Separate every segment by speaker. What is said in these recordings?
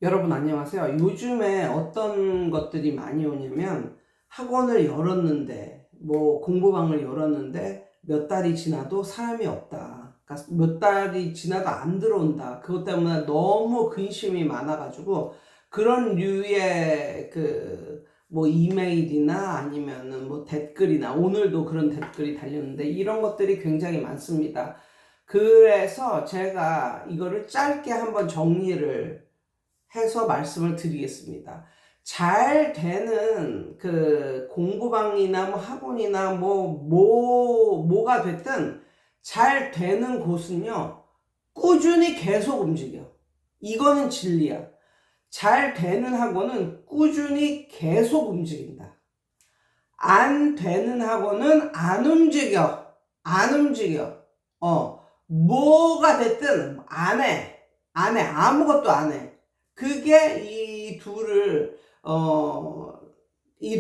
Speaker 1: 여러분 안녕하세요. 요즘에 어떤 것들이 많이 오냐면 학원을 열었는데 공부방을 열었는데 몇 달이 지나도 사람이 없다. 그러니까 몇 달이 지나도 안 들어온다. 그것 때문에 너무 근심이 많아가지고 그런 류의 이메일이나 아니면은 댓글이나 오늘도 그런 댓글이 달렸는데 이런 것들이 굉장히 많습니다. 그래서 제가 이거를 짧게 한번 정리를 해서 말씀을 드리겠습니다. 잘 되는 그 공부방이나 학원이나 뭐가 됐든 잘 되는 곳은요, 꾸준히 계속 움직여. 이거는 진리야. 잘 되는 학원은 꾸준히 계속 움직인다. 안 되는 학원은 안 움직여. 안 움직여. 뭐가 됐든 안 해. 안 해. 아무것도 안 해. 그게 이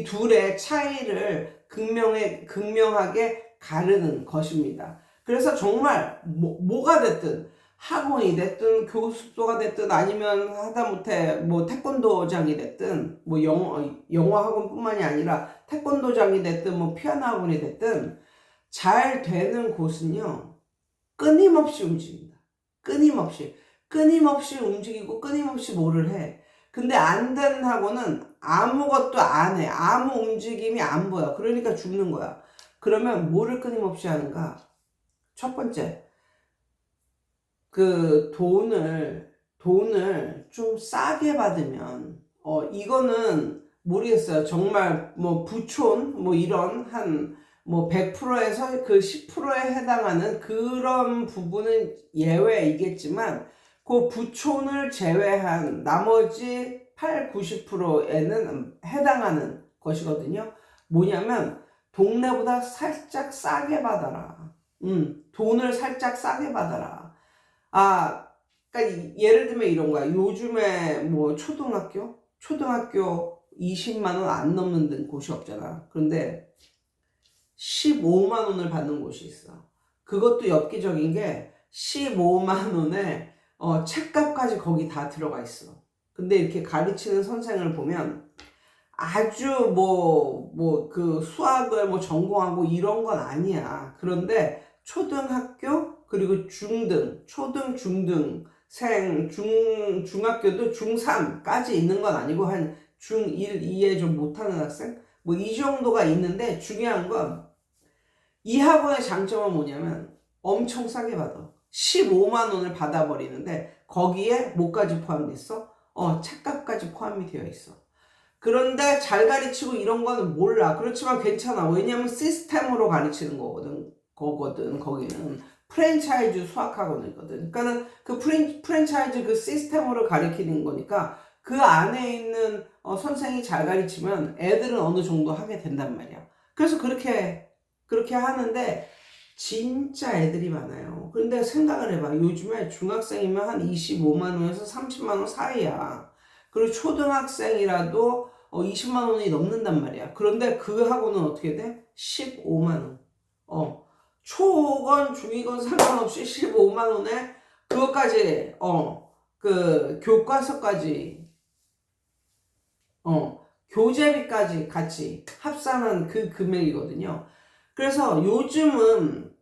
Speaker 1: 둘의 차이를 극명하게 가르는 것입니다. 그래서 정말 뭐가 됐든 학원이 됐든 교습소가 됐든 아니면 하다못해 태권도장이 됐든 영어 학원뿐만이 아니라 태권도장이 됐든 피아노 학원이 됐든 잘 되는 곳은요 끊임없이 움직입니다. 끊임없이 움직이고 끊임없이 뭐를 해. 근데 안 되는 학원은 아무것도 안 해. 아무 움직임이 안 보여. 그러니까 죽는 거야. 그러면 뭐를 끊임없이 하는가? 첫 번째, 돈을 좀 싸게 받으면, 이거는 모르겠어요. 정말 부촌, 이런 100%에서 그 10%에 해당하는 그런 부분은 예외이겠지만, 그 부촌을 제외한 나머지 8, 90%에는 해당하는 것이거든요. 뭐냐면, 동네보다 살짝 싸게 받아라. 돈을 살짝 싸게 받아라. 그러니까 예를 들면 이런 거야. 요즘에 초등학교 20만 원 안 넘는 곳이 없잖아. 그런데 15만 원을 받는 곳이 있어. 그것도 엽기적인 게 15만 원에 책값까지 거기 다 들어가 있어. 근데 이렇게 가르치는 선생을 보면 아주 그 수학을 전공하고 이런 건 아니야. 그런데 초등학교 그리고 초등 중등생 중학교도 중3까지 있는 건 아니고 한 중1, 2에 좀 못하는 학생 이 정도가 있는데 중요한 건 이 학원의 장점은 뭐냐면 엄청 싸게 받아. 15만 원을 받아버리는데 거기에 뭐까지 포함됐어? 책값까지 포함이 되어 있어. 그런데 잘 가르치고 이런 거는 몰라. 그렇지만 괜찮아. 왜냐면 시스템으로 가르치는 거기는. 프랜차이즈 수학학원이거든. 그러니까는 그 프랜차이즈 그 시스템으로 가르치는 거니까 그 안에 있는 선생이 잘 가르치면 애들은 어느 정도 하게 된단 말이야. 그래서 그렇게 하는데 진짜 애들이 많아요. 그런데 생각을 해봐. 요즘에 중학생이면 한 25만 원에서 30만 원 사이야. 그리고 초등학생이라도 20만 원이 넘는단 말이야. 그런데 그 학원은 어떻게 돼? 15만 원. 초건 중이건 상관없이 15만 원에 그것까지 그 교과서까지 교재비까지 같이 합산한 그 금액이거든요. 그래서 요즘은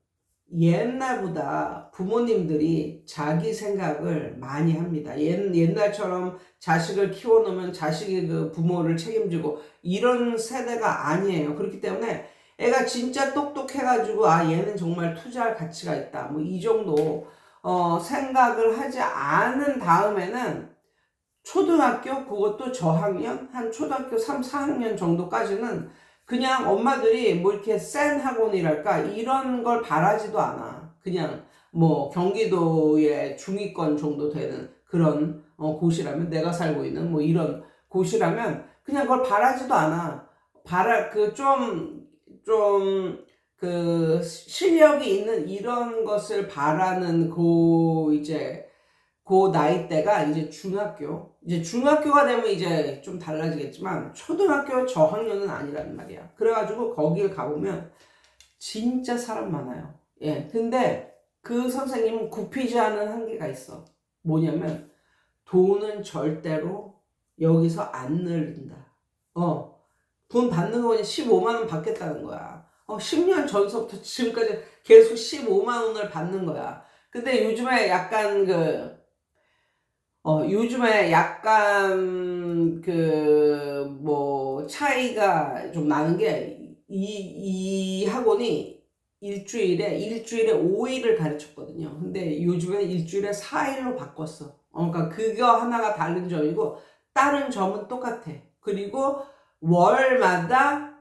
Speaker 1: 옛날보다 부모님들이 자기 생각을 많이 합니다. 옛날처럼 자식을 키워놓으면 자식이 그 부모를 책임지고 이런 세대가 아니에요. 그렇기 때문에 애가 진짜 똑똑해가지고 얘는 정말 투자할 가치가 있다. 이 정도 생각을 하지 않은 다음에는 초등학교 그것도 저학년 한 초등학교 3, 4학년 정도까지는 그냥 엄마들이 이렇게 센 학원이랄까 이런 걸 바라지도 않아. 그냥 경기도의 중위권 정도 되는 그런 곳이라면 내가 살고 있는 이런 곳이라면 그냥 그걸 바라지도 않아. 좀 실력이 있는 이런 것을 바라는 그 나이대가 이제 중학교가 되면 이제 좀 달라지겠지만 초등학교 저학년은 아니란 말이야. 그래가지고 거기를 가보면 진짜 사람 많아요. 근데 그 선생님은 굽히지 않은 한계가 있어. 뭐냐면 돈은 절대로 여기서 안 늘린다. 돈 받는 거 그냥 15만 원 받겠다는 거야. 10년 전서부터 지금까지 계속 15만 원을 받는 거야. 근데 요즘에 약간 뭐 차이가 좀 나는 게 이 학원이 일주일에 5일을 가르쳤거든요. 근데 요즘에는 일주일에 4일로 바꿨어. 그러니까 그거 하나가 다른 점이고 다른 점은 똑같아. 그리고 월마다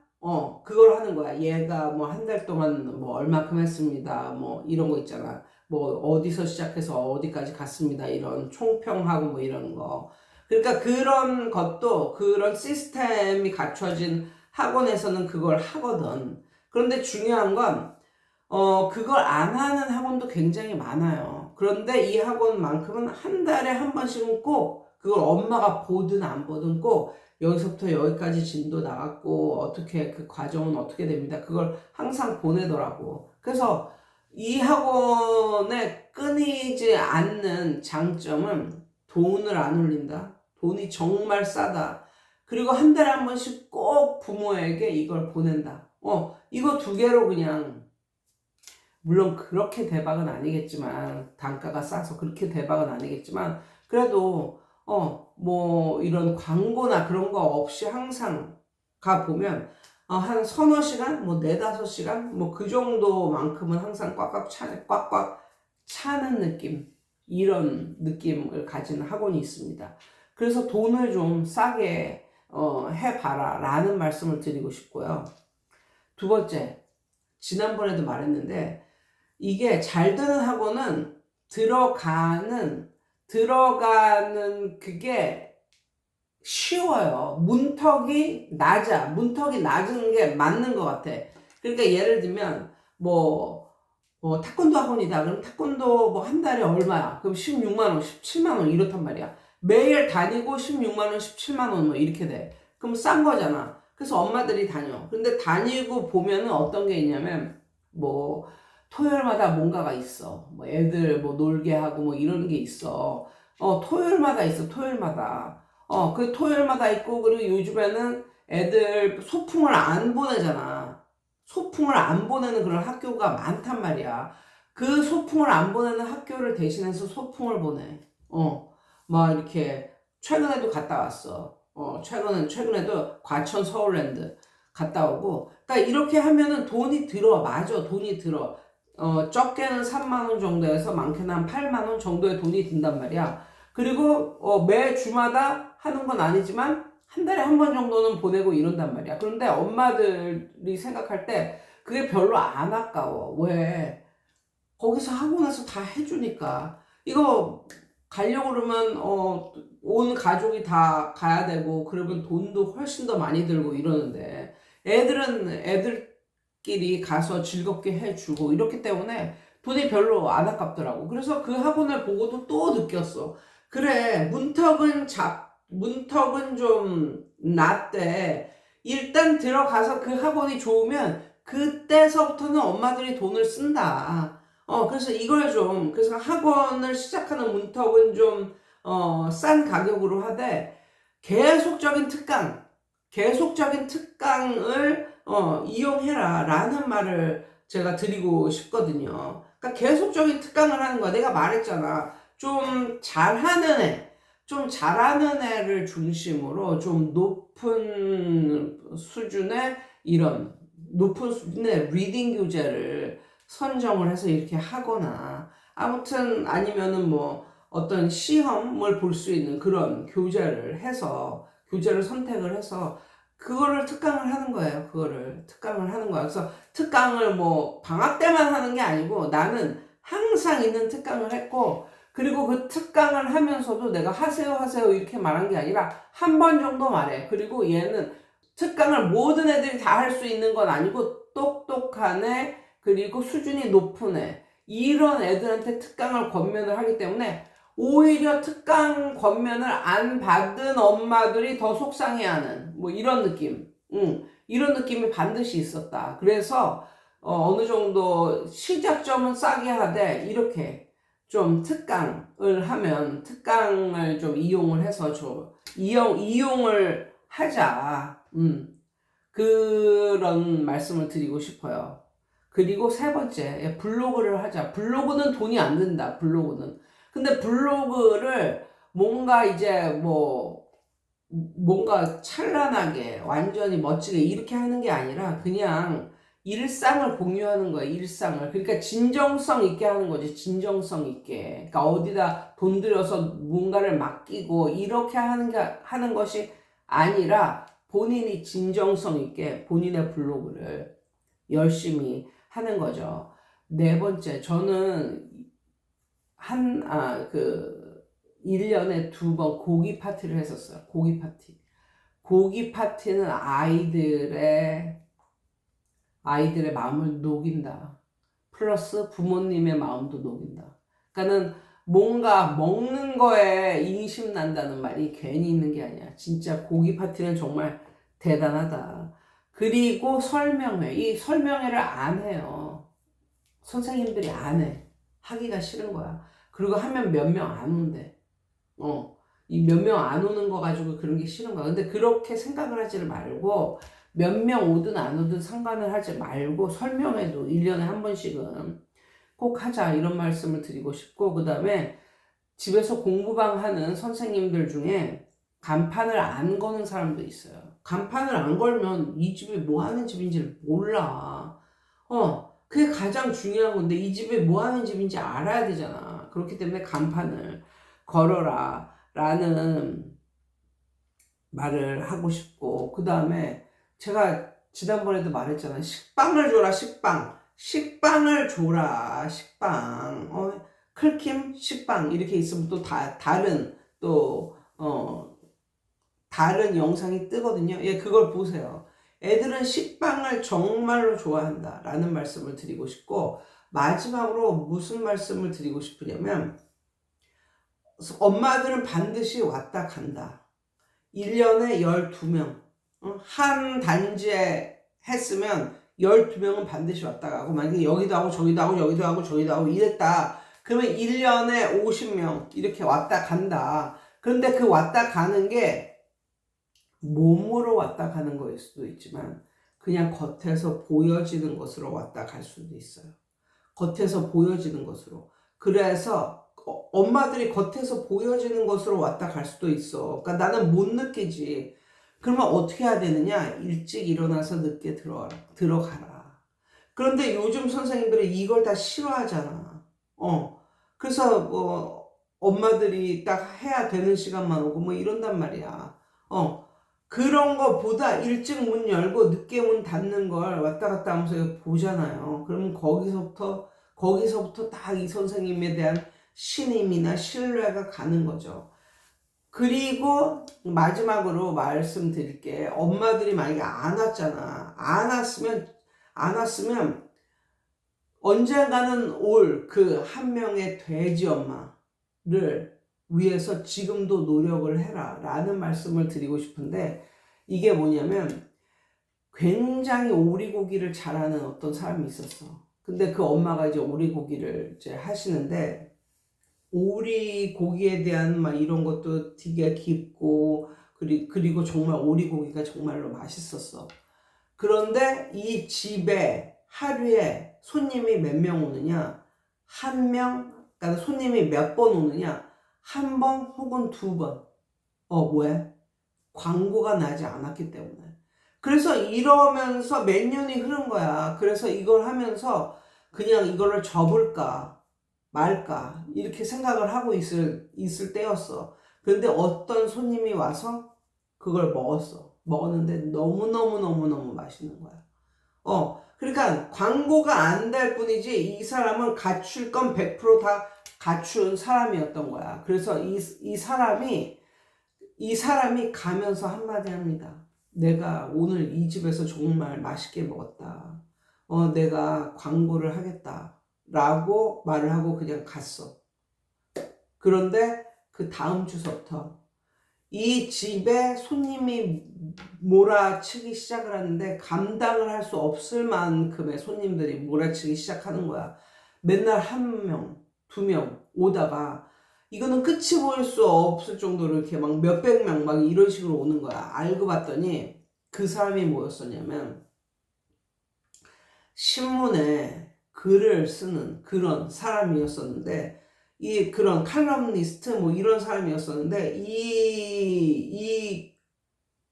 Speaker 1: 그걸 하는 거야. 얘가 뭐 한 달 동안 뭐 얼마큼 했습니다. 뭐 이런 거 있잖아. 뭐 어디서 시작해서 어디까지 갔습니다. 이런 총평하고 뭐 이런 거. 그러니까 그런 것도 그런 시스템이 갖춰진 학원에서는 그걸 하거든. 그런데 중요한 건 그걸 안 하는 학원도 굉장히 많아요. 그런데 이 학원만큼은 한 달에 한 번씩은 꼭 그걸 엄마가 보든 안 보든 꼭 여기서부터 여기까지 진도 나갔고 어떻게 그 과정은 어떻게 됩니다. 그걸 항상 보내더라고. 그래서 이 학원에 끊이지 않는 장점은 돈을 안 올린다. 돈이 정말 싸다. 그리고 한 달에 한 번씩 꼭 부모에게 이걸 보낸다. 이거 두 개로 그냥 물론 그렇게 대박은 아니겠지만 단가가 싸서 그렇게 대박은 아니겠지만 그래도 뭐 이런 광고나 그런 거 없이 항상 가보면 한 서너 시간 뭐 네다섯 시간 뭐 그 정도만큼은 항상 꽉꽉 차는 느낌 이런 느낌을 가진 학원이 있습니다. 그래서 돈을 좀 싸게 해봐라 라는 말씀을 드리고 싶고요. 두 번째, 지난번에도 말했는데 이게 잘 되는 학원은 들어가는 그게 쉬워요. 문턱이 낮은 게 맞는 것 같아. 그러니까 예를 들면 태권도 학원이다. 그럼 태권도 뭐 한 달에 얼마야? 그럼 16만 원, 17만 원 이렇단 말이야. 매일 다니고 16만 원, 17만 원 뭐 이렇게 돼. 그럼 싼 거잖아. 그래서 엄마들이 다녀. 근데 다니고 보면은 어떤 게 있냐면 뭐 토요일마다 뭔가가 있어. 뭐 애들 뭐 놀게 하고 뭐 이런 게 있어. 토요일마다 있어. 토요일마다. 그 토요일마다 있고 그리고 요즘에는 애들 소풍을 안 보내잖아. 소풍을 안 보내는 그런 학교가 많단 말이야. 그 소풍을 안 보내는 학교를 대신해서 소풍을 보내. 막 이렇게 최근에도 갔다 왔어. 최근에도 과천 서울랜드 갔다 오고. 그러니까 이렇게 하면은 돈이 들어. 맞아. 돈이 들어. 적게는 3만 원 정도에서 많게는 한 8만 원 정도의 돈이 든단 말이야. 그리고 매 주마다 하는 건 아니지만 한 달에 한 번 정도는 보내고 이런단 말이야. 그런데 엄마들이 생각할 때 그게 별로 안 아까워. 왜? 거기서 학원에서 다 해주니까. 이거 가려고 그러면 온 가족이 다 가야 되고 그러면 돈도 훨씬 더 많이 들고 이러는데 애들끼리 가서 즐겁게 해주고 이렇기 때문에 돈이 별로 안 아깝더라고. 그래서 그 학원을 보고도 또 느꼈어. 그래, 문턱은 좀 낮대. 일단 들어가서 그 학원이 좋으면 그때서부터는 엄마들이 돈을 쓴다. 그래서 그래서 학원을 시작하는 문턱은 좀, 싼 가격으로 하되, 계속적인 특강을, 이용해라. 라는 말을 제가 드리고 싶거든요. 그러니까 계속적인 특강을 하는 거야. 내가 말했잖아. 좀 잘하는 애를 중심으로 좀 높은 수준의 리딩 교재를 선정을 해서 이렇게 하거나 아무튼 아니면은 뭐 어떤 시험을 볼 수 있는 그런 교재를 선택을 해서 그거를 특강을 하는 거예요. 그거를 특강을 하는 거야. 그래서 특강을 뭐 방학 때만 하는 게 아니고 나는 항상 있는 특강을 했고 그리고 그 특강을 하면서도 내가 하세요 이렇게 말한 게 아니라 한 번 정도 말해. 그리고 얘는 특강을 모든 애들이 다 할 수 있는 건 아니고 똑똑한 애 그리고 수준이 높은 애 이런 애들한테 특강을 권면을 하기 때문에 오히려 특강 권면을 안 받은 엄마들이 더 속상해하는 뭐 이런 느낌 이런 느낌이 반드시 있었다. 그래서 어느 정도 시작점은 싸게 하되 이렇게 좀 특강을 하면 특강을 좀 이용을 해서 이용을 하자. 그런 말씀을 드리고 싶어요. 그리고 세 번째, 블로그를 하자. 블로그는 돈이 안 든다, 블로그는. 근데 블로그를 뭔가 이제 뭔가 찬란하게, 완전히 멋지게 이렇게 하는 게 아니라 그냥 일상을 공유하는 거야, 일상을. 그러니까 진정성 있게 하는 거지, 진정성 있게. 그러니까 어디다 돈 들여서 뭔가를 맡기고 이렇게 하는 것이 아니라 본인이 진정성 있게 본인의 블로그를 열심히 하는 거죠. 네 번째, 저는 1년에 2번 고기 파티를 했었어요. 고기 파티. 고기 파티는 아이들의 마음을 녹인다. 플러스 부모님의 마음도 녹인다. 그러니까는 뭔가 먹는 거에 인심 난다는 말이 괜히 있는 게 아니야. 진짜 고기 파티는 정말 대단하다. 그리고 설명회. 이 설명회를 안 해요. 선생님들이 안 해. 하기가 싫은 거야. 그리고 하면 몇 명 안 온대. 이 몇 명 안 오는 거 가지고 그런 게 싫은 거야. 근데 그렇게 생각을 하지 말고 몇 명 오든 안 오든 상관을 하지 말고 설명회도 1년에 한 번씩은 꼭 하자 이런 말씀을 드리고 싶고, 그 다음에 집에서 공부방 하는 선생님들 중에 간판을 안 거는 사람도 있어요. 간판을 안 걸면 이 집이 뭐 하는 집인지를 몰라. 그게 가장 중요한 건데 이 집이 뭐 하는 집인지 알아야 되잖아. 그렇기 때문에 간판을 걸어라 라는 말을 하고 싶고, 그 다음에 제가 지난번에도 말했잖아요. 식빵을 줘라, 식빵. 식빵을 줘라, 식빵. 클킴 식빵 이렇게 있으면 또 다른 영상이 뜨거든요. 예, 그걸 보세요. 애들은 식빵을 정말로 좋아한다 라는 말씀을 드리고 싶고, 마지막으로 무슨 말씀을 드리고 싶으냐면, 엄마들은 반드시 왔다 간다. 1년에 12명. 한 단지에 했으면 12명은 반드시 왔다 가고, 만약에 여기도 하고 저기도 하고 여기도 하고 저기도 하고 이랬다. 그러면 1년에 50명 이렇게 왔다 간다. 그런데 그 왔다 가는 게 몸으로 왔다 가는 거일 수도 있지만 그냥 겉에서 보여지는 것으로 왔다 갈 수도 있어요. 겉에서 보여지는 것으로. 그래서 엄마들이 겉에서 보여지는 것으로 왔다 갈 수도 있어. 그러니까 나는 못 느끼지. 그러면 어떻게 해야 되느냐? 일찍 일어나서 늦게 들어가라. 그런데 요즘 선생님들은 이걸 다 싫어하잖아. 그래서 엄마들이 딱 해야 되는 시간만 오고 뭐 이런단 말이야. 그런 거보다 일찍 문 열고 늦게 문 닫는 걸 왔다 갔다 하면서 보잖아요. 그러면 거기서부터 딱 이 선생님에 대한 신임이나 신뢰가 가는 거죠. 그리고 마지막으로 말씀드릴 게, 엄마들이 만약에 안 왔잖아. 안 왔으면 언젠가는 올 그 한 명의 돼지 엄마를 위해서 지금도 노력을 해라 라는 말씀을 드리고 싶은데, 이게 뭐냐면 굉장히 오리고기를 잘하는 어떤 사람이 있었어. 근데 그 엄마가 이제 오리고기를 이제 하시는데, 오리고기에 대한 막 이런 것도 되게 깊고, 그리고 정말 오리고기가 정말로 맛있었어. 그런데 이 집에 하루에 손님이 몇 명 오느냐? 한 명, 그러니까 손님이 몇 번 오느냐? 한 번 혹은 2번. 왜? 광고가 나지 않았기 때문에. 그래서 이러면서 몇 년이 흐른 거야. 그래서 이걸 하면서 그냥 이거를 접을까 말까 이렇게 생각을 하고 있을 때였어. 그런데 어떤 손님이 와서 그걸 먹었는데 너무너무 맛있는 거야. 그러니까 광고가 안 될 뿐이지 이 사람은 갖출 건 100%다 갖춘 사람이었던 거야. 그래서 이 사람이 가면서 한마디 합니다. 내가 오늘 이 집에서 정말 맛있게 먹었다. 내가 광고를 하겠다. 라고 말을 하고 그냥 갔어. 그런데 그 다음 주서부터 이 집에 손님이 몰아치기 시작을 하는데 감당을 할 수 없을 만큼의 손님들이 몰아치기 시작하는 거야. 맨날 1명, 2명 오다가 이거는 끝이 보일 수 없을 정도로 이렇게 막 몇백 명 막 이런 식으로 오는 거야. 알고 봤더니 그 사람이 뭐였었냐면 신문에 글을 쓰는 그런 사람이었었는데, 이 그런 칼럼니스트 뭐 이런 사람이었었는데, 이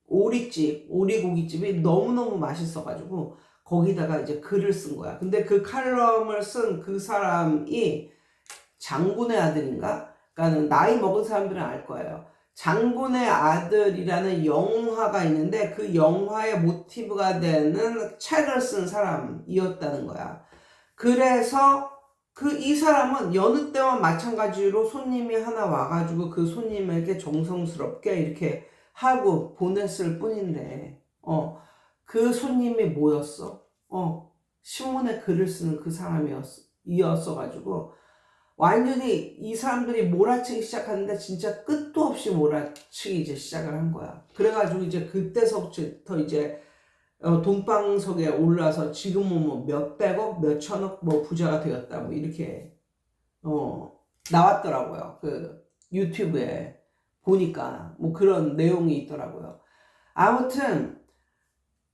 Speaker 1: 오리고기집이 너무너무 맛있어가지고 거기다가 이제 글을 쓴 거야. 근데 그 칼럼을 쓴 그 사람이 장군의 아들인가? 그러니까 나이 먹은 사람들은 알 거예요. 장군의 아들이라는 영화가 있는데 그 영화의 모티브가 되는 책을 쓴 사람이었다는 거야. 그래서 이 사람은 여느 때와 마찬가지로 손님이 하나 와가지고 그 손님에게 정성스럽게 이렇게 하고 보냈을 뿐인데, 그 손님이 뭐였어? 신문에 글을 쓰는 그 사람이었어가지고, 완전히 이 사람들이 몰아치기 시작하는데 진짜 끝도 없이 몰아치기 이제 시작을 한 거야. 그래가지고 이제 그때서부터 이제 돈방석에 올라서 지금은 뭐 몇백억, 몇천억 뭐 부자가 되었다 뭐 이렇게 나왔더라고요. 그 유튜브에 보니까 뭐 그런 내용이 있더라고요. 아무튼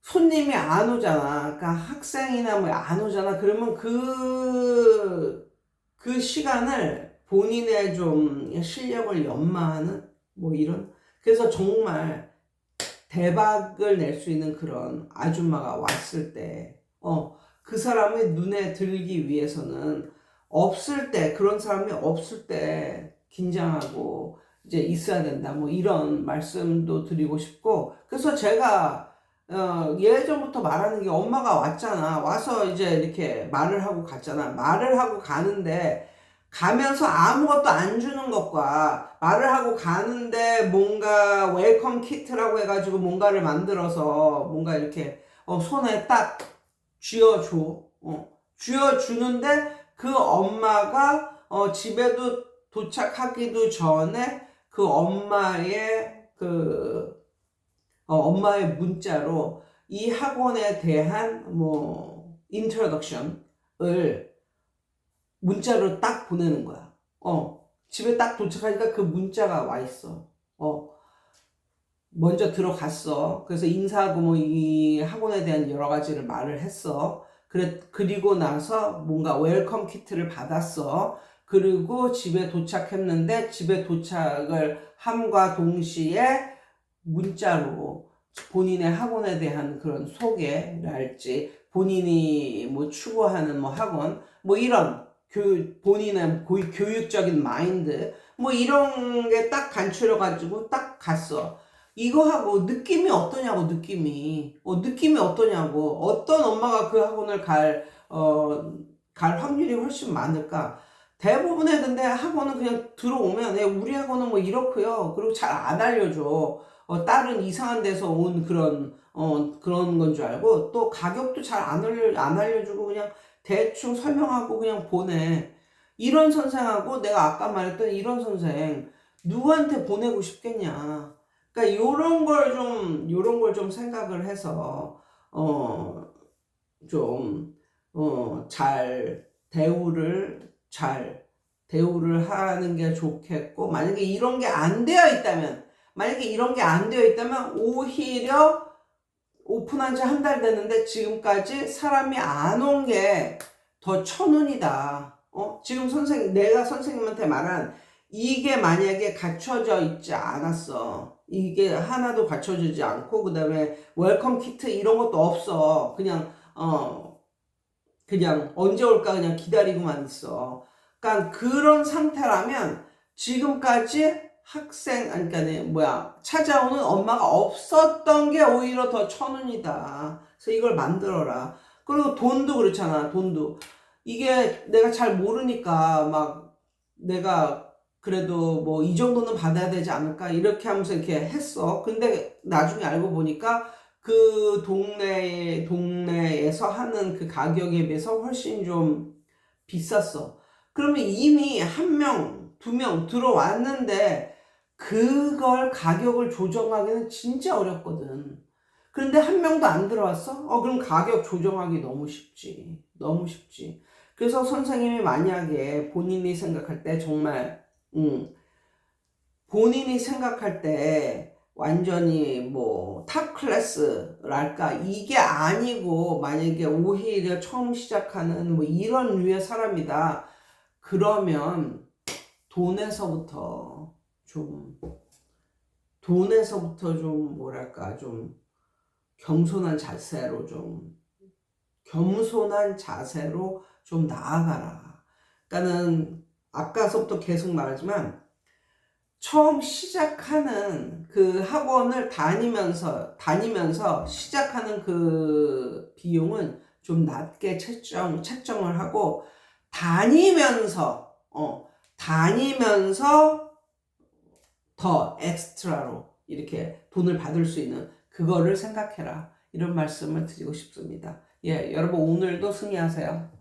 Speaker 1: 손님이 안 오잖아. 그러니까 학생이나 뭐 안 오잖아. 그러면 그 시간을 본인의 좀 실력을 연마하는 뭐 이런, 그래서 정말 대박을 낼 수 있는 그런 아줌마가 왔을 때, 그 사람의 눈에 들기 위해서는 없을 때, 그런 사람이 없을 때 긴장하고 이제 있어야 된다. 뭐 이런 말씀도 드리고 싶고, 그래서 제가 예전부터 말하는 게, 엄마가 왔잖아. 와서 이제 이렇게 말을 하고 갔잖아. 말을 하고 가는데 가면서 아무것도 안 주는 것과 말을 하고 가는데 뭔가 웰컴 키트라고 해가지고 뭔가를 만들어서 뭔가 이렇게 손에 딱 쥐어줘. 쥐어주는데 그 엄마가 집에도 도착하기도 전에 그 엄마의 문자로 이 학원에 대한 뭐 인트로덕션을 문자로 딱 보내는 거야. 집에 딱 도착하니까 그 문자가 와 있어. 먼저 들어갔어. 그래서 인사하고 뭐 이 학원에 대한 여러 가지를 말을 했어. 그리고 나서 뭔가 웰컴 키트를 받았어. 그리고 집에 도착했는데 집에 도착을 함과 동시에 문자로 본인의 학원에 대한 그런 소개랄지, 본인이 뭐 추구하는 뭐 학원, 뭐 이런 본인의 교육적인 마인드, 뭐 이런 게 딱 간추려가지고 딱 갔어. 이거하고 느낌이 어떠냐고, 느낌이 어떠냐고. 어떤 엄마가 그 학원을 갈 확률이 훨씬 많을까? 대부분의 근데 학원은 그냥 들어오면, 우리 학원은 뭐 이렇고요. 그리고 잘 안 알려줘. 다른 이상한 데서 온 그런 건 줄 알고, 또 가격도 잘 안 알려주고 그냥 대충 설명하고 그냥 보내. 이런 선생하고 내가 아까 말했던 이런 선생, 누구한테 보내고 싶겠냐. 그러니까 요런 걸 좀 생각을 해서, 좀, 잘 대우를 하는 게 좋겠고, 만약에 이런 게 안 되어 있다면, 오히려 오픈한 지 한 달 됐는데 지금까지 사람이 안 온 게 더 천운이다. 지금 내가 선생님한테 말한 이게 만약에 갖춰져 있지 않았어. 이게 하나도 갖춰지지 않고, 그 다음에 웰컴 키트 이런 것도 없어. 그냥 언제 올까 그냥 기다리고만 있어. 그러니까 그런 상태라면 지금까지 찾아오는 엄마가 없었던 게 오히려 더 천운이다. 그래서 이걸 만들어라. 그리고 돈도 그렇잖아, 돈도. 이게 내가 잘 모르니까 내가 그래도 뭐 이 정도는 받아야 되지 않을까 이렇게 하면서 이렇게 했어. 근데 나중에 알고 보니까 그 동네에서 하는 그 가격에 비해서 훨씬 좀 비쌌어. 그러면 이미 한 명, 두 명 들어왔는데 그걸 가격을 조정하기는 진짜 어렵거든. 그런데 한 명도 안 들어왔어? 그럼 가격 조정하기 너무 쉽지. 너무 쉽지. 그래서 선생님이 만약에 본인이 생각할 때 정말 본인이 생각할 때 완전히 뭐 탑 클래스랄까 이게 아니고 만약에 오히려 처음 시작하는 뭐 이런 류의 사람이다 그러면 돈에서부터 좀 뭐랄까 좀 겸손한 자세로 좀 나아가라. 그러니까는 아까서부터 계속 말하지만 처음 시작하는 그 학원을 다니면서 시작하는 그 비용은 좀 낮게 책정을 하고 다니면서 더 엑스트라로 이렇게 돈을 받을 수 있는 그거를 생각해라. 이런 말씀을 드리고 싶습니다. 예, 여러분 오늘도 승리하세요.